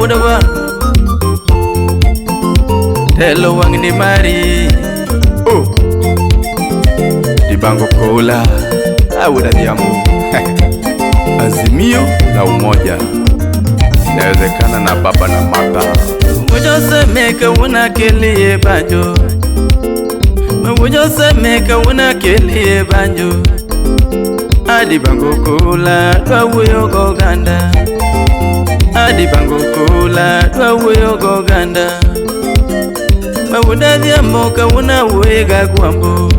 Awudawa Telo wangni mari Dibango Kola Awuda Diamu Azimio la umoja inawezekana na baba na mata. Mujose meka una kelie banjo Mujose meka una kelie banjo Dibango Kola Dwa uyo goganda Dibango Kola Dwa uyo goganda Mawuda Diamboka una uwega guambo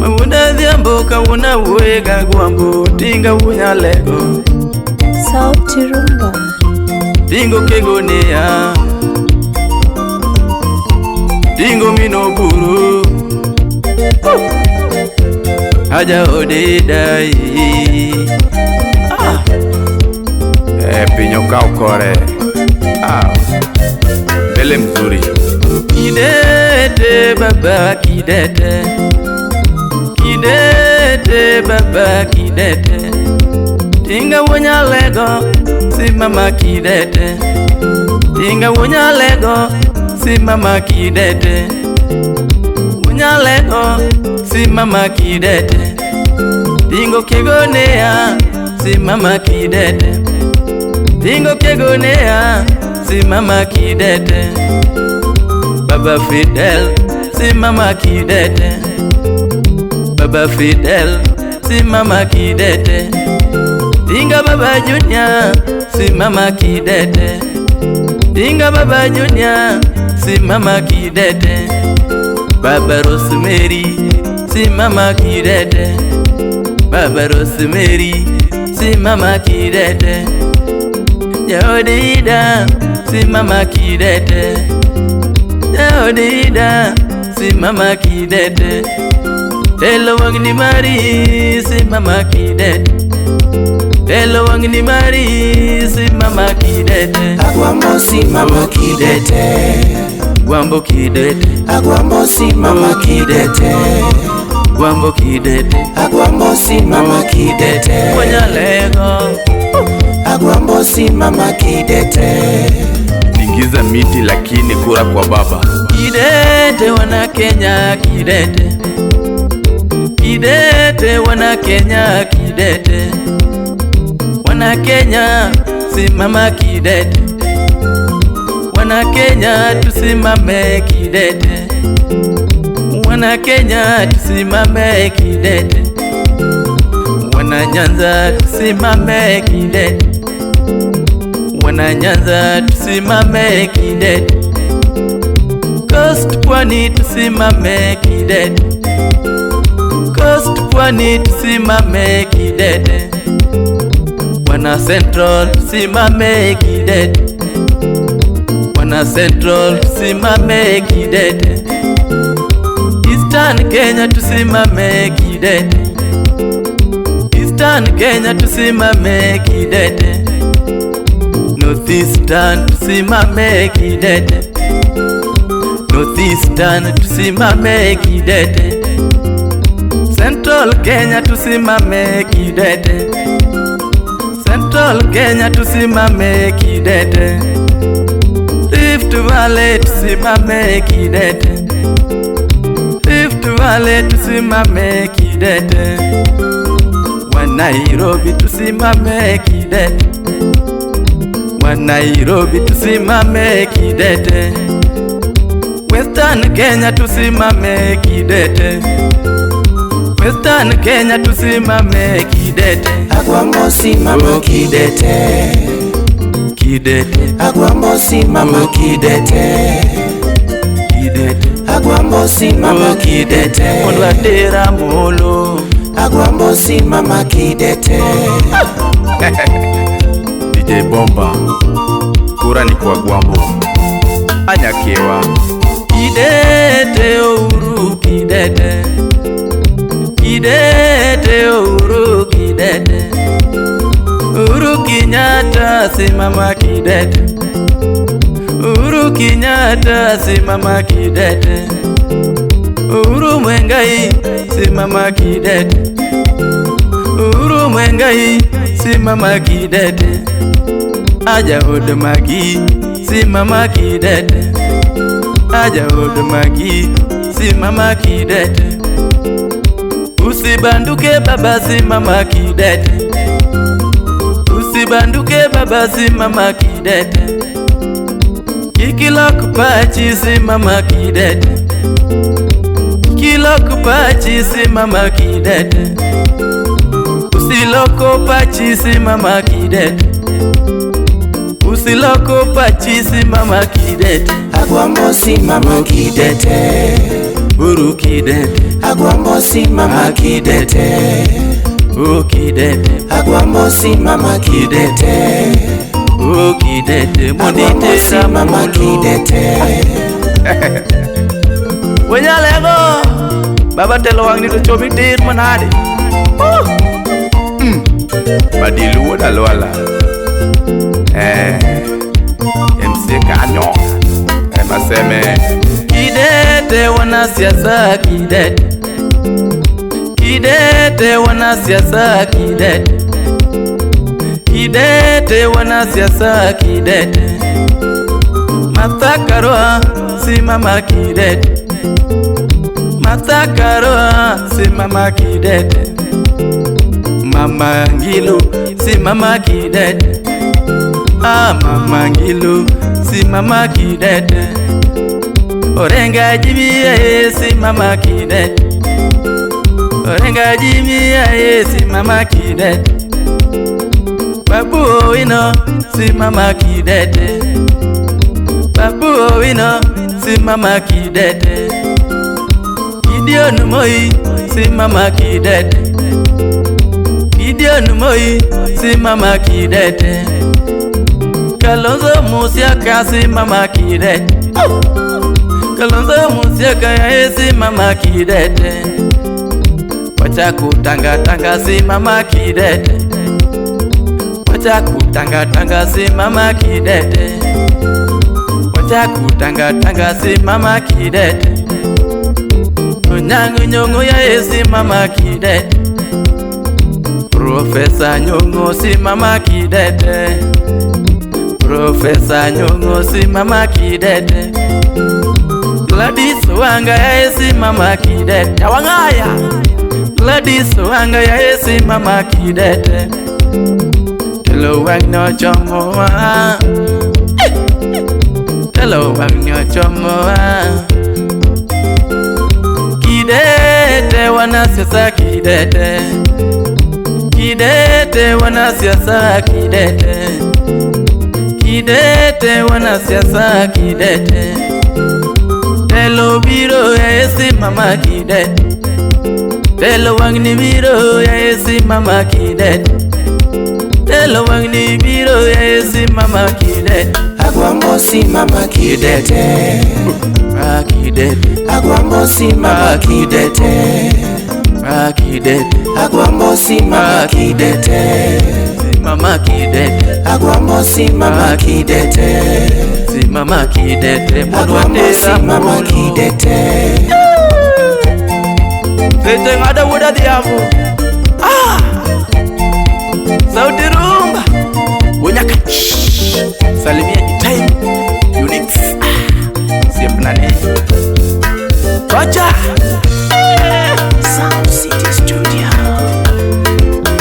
Mawuda Diamboka una uwega guambo Tinga unya lego Sauti Rumba Dingo kegonea Dingo minoburu Haja odidai Pinyo kaukore Bele mzuri Kidete baba kidete Kidete baba kidete Tinga wonya lego si mama kidete Tinga wonya lego si mama kidete Wonya lego si mama kidete Dingo kegonea si mama kidete Dingo kegonea si mama kidete Baba Fidel si mama kidete Baba Fidel si mama kidete Dinga Baba Junior si mama kidete Dinga Baba Junior si mama kidete Baba Rosemary si mama kidete Baba Rosemary si mama kidete Jaodida si mama kidete Jaodida si mama kidete Telo wangni mari si mama kidete Telo wangni mari si mama kidete Agwambo si mama kidete Gwambo kidete Agwambo si mama kidete Gwambo kidete Agwambo si mama kidete Wonya lego Agwambo si mama kidete Ningiza miti lakini kura kwa baba Kidete wana Kenya kidete Kidete wana Kenya kidete Wana Kenya simama kidete Wana Kenya tusimame kidete Wana Kenya tusimame kidete Wana Nyanza tusimame kidete Wana Nyanza tusimame kidete Coast Pwani tusimame kidete Coast Pwani tusimame kidete Wana Central tusimame kidete Wana Central tusimame kidete Eastern Kenya tusimame kidete Eastern Kenya tusimame kidete Northeastern tusimame kidete Northeastern tusimame kidete Central Kenya tusimame kidete Central Kenya tusimame kidete Rift Valley tusimame kidete Rift Valley tusimame kidete Wa Nairobi tusimame kidete Wa Nairobi tusimame kidete Western Kenya tusimame kidete Western Kenya tusimame kidete Agwambo si mama kidete Kidete Agwambo si mama kidete Kidete Agwambo si mama kidete Mondwa tera molo Agwambo si mama kidete DJ Bomba Kura ni kwa Gwambo Anyakewa Kidete Uhuru kidete Kidete Uhuru kidete Uhuru Kenyatta simama kidete Uhuru Kenyatta simama kidete Uhuru Mwengai simama kidete Uhuru Mwengai simama kidete aja odmagi simama kidete, aja odmagi simama kidete, usibanduke baba simama kidete, usibanduke baba simama kidete, kikila kupachi simama kidete, kikila kupachi simama kidete, usiloko pachi simama kidete, usiloko pachi simama kidete, Agwambo simama kidete, uru kidete, Agwambo simama kidete, o kidete, Agwambo simama kidete, o kidete, Agwambo mondite simama kidete. Wenyalego baba telo wang ni to chomi dir manade. Badilu da lola. MC Kanyo. Maseme kidete wana siasa kidete, kidete wana siasa kidete, kidete wana siasa kidete, matakarwa simama kidete, matakarwa simama kidete, mama Ngilu simama kidete, ah mama Ngilu simama kidete, orenga jibia simama kidete, orenga jibia simama kidete, babu owino simama kidete, babu owino simama kidete, Gideon Moi simama kidete, Gideon Moi simama kidete, Kalonzo Musyoka simama kidete, Kalonzo Musyoka simama kidete, wacha kutanga tanga simama kidete, wacha kutanga tanga simama kidete, wacha kutanga tanga simama kidete, Onyango Nyong'o ya simama kidete, Professor Nyong'o simama kidete, Professor Nyong'o simama kidete, Gladys Wanga ya simama kidete, Wangaya Gladys Wanga ya simama kidete, telo wangno chomoa, telo wangno chomoa, kidete wana siasa kidete, kidete wana siasa kidete, kidete wana siasa kidete, telo biro ya simama kidete, telo wangni biro ya simama kidete, telo wangni biro ya simama kidete, Agwambo simama kidete, kidete, Agwambo simama kidete, kidete, Agwambo simama kidete, simama kidete, Agwambo simama kidete, simama kidete, Agwambo simama kidete. Sete ngada wuda diamu, sauti rumba, bunyaka, salimia Time Unix, siap nani, Rocha, Sound City Studio,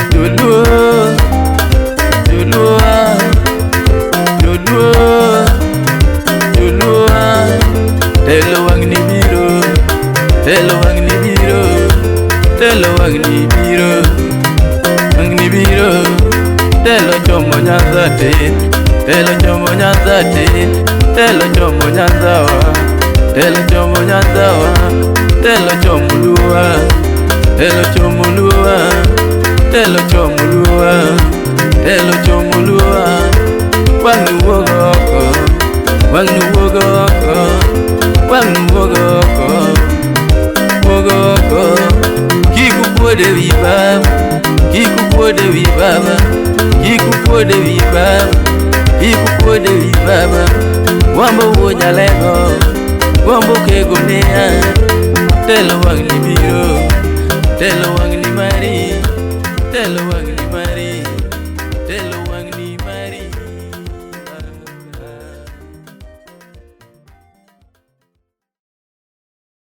dulu, dulu, dulu, dulu, telo wangni biro, telo wangni biro, telo wangni biro, wangni biro, telo chomo nyanzate, telo chomo nyanzate, telo chomo nyanzawa, telo chomo nyanzawa, telo chomo luwa, telo chomo luwa, telo chomo luwa, telo chomo luwa, wangu wogoko, wangu wogoko, wangu wogoko, wogoko, kikukwode vibaba, kikukwode vibaba, kikukwode vibaba, kikukwode vibaba, wambo wonyalego, wambo kegonea, telo wangli biro, telo wangli mari, telo wangli